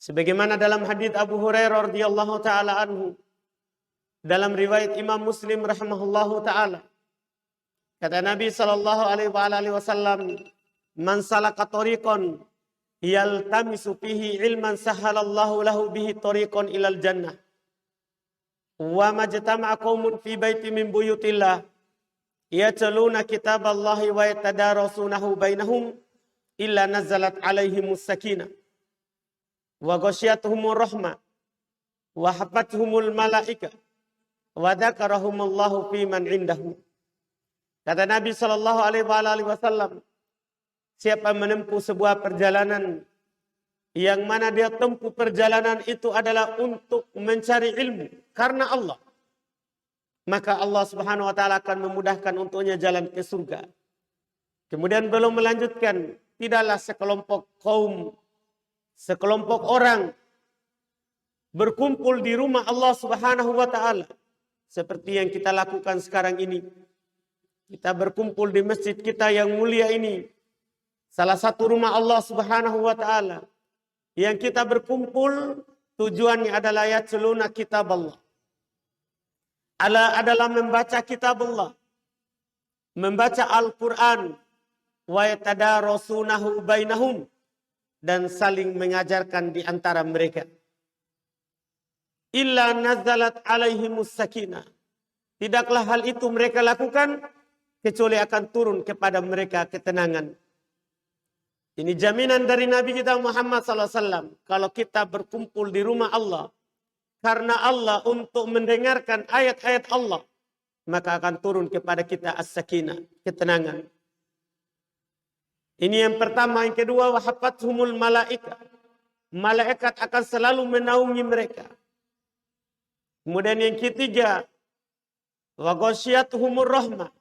Sebagaimana dalam hadits Abu Hurairah radhiyallahu taala anhu, dalam riwayat Imam Muslim rahimahullahu taala, kata Nabi sallallahu alaihi wasallam, "Man salaka tariqan yaltamisu fihi ilman sahhalallahu lahu bihi tariqan ilal jannah. Wa majtama'a qaumun fi baitin min buyutillah yatluna kitaballahi wa yatadarasunahu bainahum illa nazalat alaihimus sakinah wa ghasyiyatuhumur rahmah wa hafathumul malaika wa dzakarahumullahu fi man indahu." Kata Nabi sallallahu alaihi wasallam, siapa menempuh sebuah perjalanan yang mana dia tempuh perjalanan itu adalah untuk mencari ilmu karena Allah, maka Allah Subhanahu wa taala akan memudahkan untuknya jalan ke surga. Kemudian belum melanjutkan, tidaklah sekelompok kaum, sekelompok orang berkumpul di rumah Allah Subhanahu wa taala seperti yang kita lakukan sekarang ini. Kita berkumpul di masjid kita yang mulia ini, salah satu rumah Allah Subhanahu wa taala. Yang kita berkumpul tujuannya adalah yatluna kitab Allah. Adalah membaca kitab Allah, membaca Al-Quran, wa yatadarasunahu bainahum, dan saling mengajarkan di antara mereka. Illa nazalat alaihimus sakinah. Tidaklah hal itu mereka lakukan kecuali akan turun kepada mereka ketenangan. Ini jaminan dari Nabi kita Muhammad SAW. Kalau kita berkumpul di rumah Allah karena Allah untuk mendengarkan ayat-ayat Allah, maka akan turun kepada kita as-sakinah, ketenangan. Ini yang pertama. Yang kedua, wahafathumul malaika. Malaikat akan selalu menaungi mereka. Kemudian yang ketiga, wa ghasyiyatuhumur rahmah.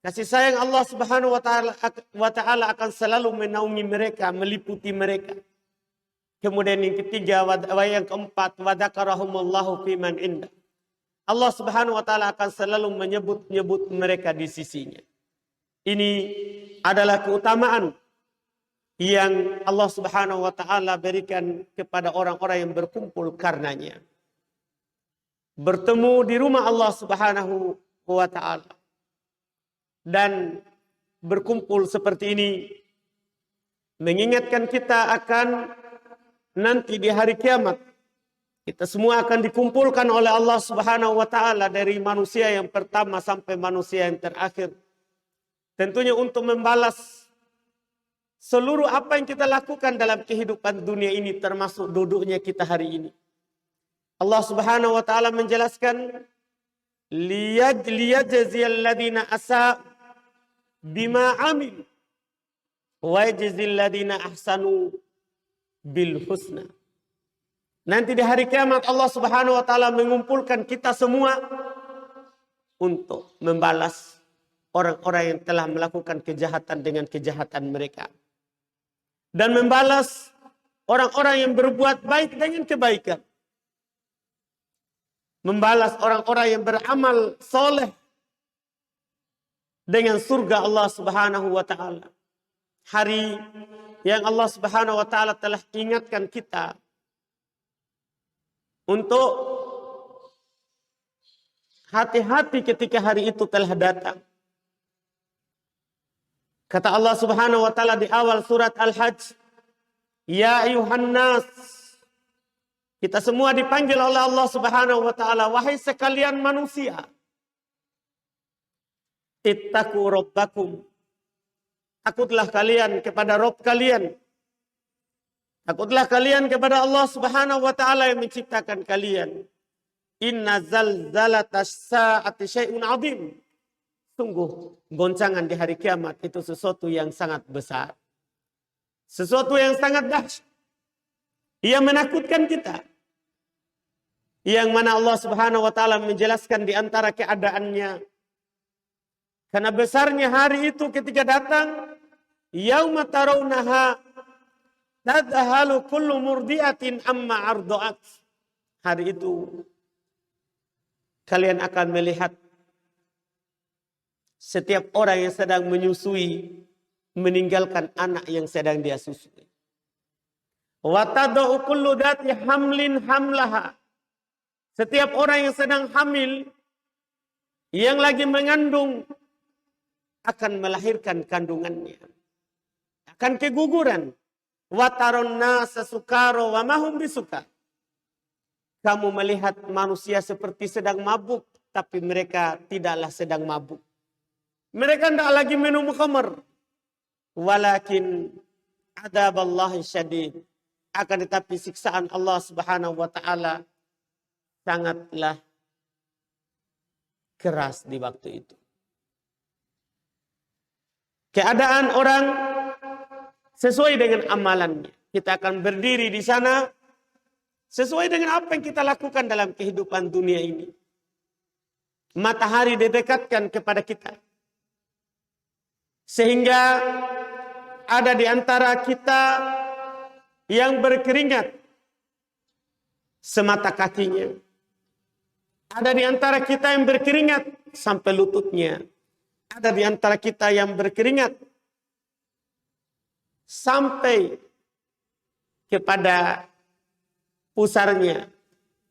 Kasih sayang Allah Subhanahu wa taala akan selalu menaungi mereka, meliputi mereka. Kemudian yang ketiga, yang keempat, wa dzakarahumullahu fi man indah. Allah Subhanahu wa taala akan selalu menyebut-nyebut mereka di sisinya. Ini adalah keutamaan yang Allah Subhanahu wa taala berikan kepada orang-orang yang berkumpul karenanya. Bertemu di rumah Allah Subhanahu wa taala dan berkumpul seperti ini mengingatkan kita akan nanti di hari kiamat kita semua akan dikumpulkan oleh Allah Subhanahu wa taala, dari manusia yang pertama sampai manusia yang terakhir, tentunya untuk membalas seluruh apa yang kita lakukan dalam kehidupan dunia ini, termasuk duduknya kita hari ini. Allah Subhanahu wa taala menjelaskan, liyajziyal ladina asa bima amil wa yajzil ladina ahsanu bil husna. Nanti di hari kiamat Allah Subhanahu wa taala mengumpulkan kita semua untuk membalas orang-orang yang telah melakukan kejahatan dengan kejahatan mereka, dan membalas orang-orang yang berbuat baik dengan kebaikan. Membalas orang-orang yang beramal soleh dengan surga Allah Subhanahu wa taala. Hari yang Allah Subhanahu wa taala telah ingatkan kita untuk hati-hati ketika hari itu telah datang. Kata Allah Subhanahu wa taala di awal surat Al-Hajj, ya ayuhan nas, kita semua dipanggil oleh Allah Subhanahu wa taala, wahai sekalian manusia, ittaqu rabbakum. Takutlah kalian kepada Rabb kalian. Takutlah kalian kepada Allah Subhanahu wa taala yang menciptakan kalian. Inna zalzalatas saati syai'un 'adzim. Sungguh goncangan di hari kiamat itu sesuatu yang sangat besar. Sesuatu yang sangat dahsyat. Ia menakutkan kita. Yang mana Allah Subhanahu wa taala menjelaskan di antara keadaannya. Karena besarnya hari itu ketika datang, yauma tarawnaha tadhalu kullu murdiatin amma arda'at. Hari itu kalian akan melihat setiap orang yang sedang menyusui meninggalkan anak yang sedang dia susui. Wa tad'u kullu dzati hamlin hamlaha. Setiap orang yang sedang hamil, yang lagi mengandung, akan melahirkan kandungannya. Akan keguguran. Wa taron nasa sukara wa mahum bisukar. Kamu melihat manusia seperti sedang mabuk, tapi mereka tidaklah sedang mabuk. Mereka tidak lagi minum khamar. Walakin adaballahi syadid. Akan tetapi siksaan Allah Subhanahu wa taala sangatlah keras di waktu itu. Keadaan orang sesuai dengan amalannya. Kita akan berdiri di sana sesuai dengan apa yang kita lakukan dalam kehidupan dunia ini. Matahari didekatkan kepada kita. Sehingga ada di antara kita yang berkeringat semata kakinya. Ada di antara kita yang berkeringat sampai lututnya. Ada di antara kita yang berkeringat sampai kepada pusarnya.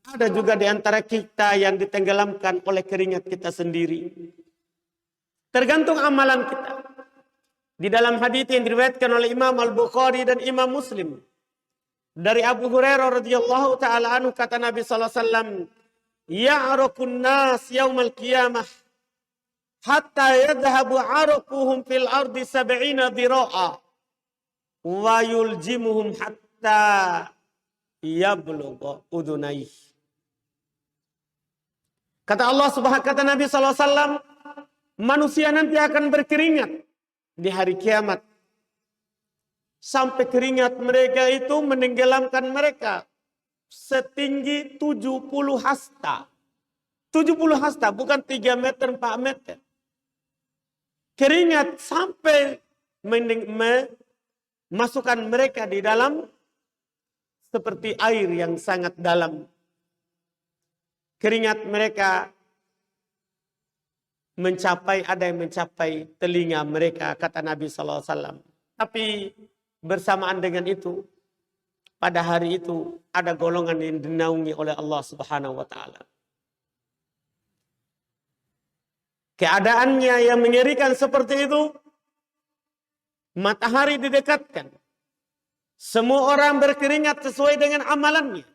Ada juga di antara kita yang ditenggelamkan oleh keringat kita sendiri. Tergantung amalan kita. Di dalam hadits yang diriwayatkan oleh Imam Al-Bukhari dan Imam Muslim. Dari Abu Hurairah radhiyallahu taala anhu, kata Nabi sallallahu alaihi wasallam, "Ya'raqun nas yaumal qiyamah hatta yadhhabu 'araquhum fil ardi 70 dhira'a wa yuljimuhum hatta yablugha udunayh." Kata Allah Subhanahu, kata Nabi sallallahu alaihi wasallam, manusia nanti akan berkeringat di hari kiamat. Sampai keringat mereka itu menenggelamkan mereka setinggi 70 hasta. 70 hasta, bukan 3 meter, 4 meter. Keringat sampai memasukkan mereka di dalam seperti air yang sangat dalam. Keringat mereka mencapai, ada yang mencapai telinga mereka, kata Nabi sallallahu alaihi wasallam. Tapi bersamaan dengan itu, pada hari itu ada golongan yang dinaungi oleh Allah Subhanahu wa taala. Keadaannya yang mengerikan seperti itu, matahari didekatkan. Semua orang berkeringat sesuai dengan amalannya.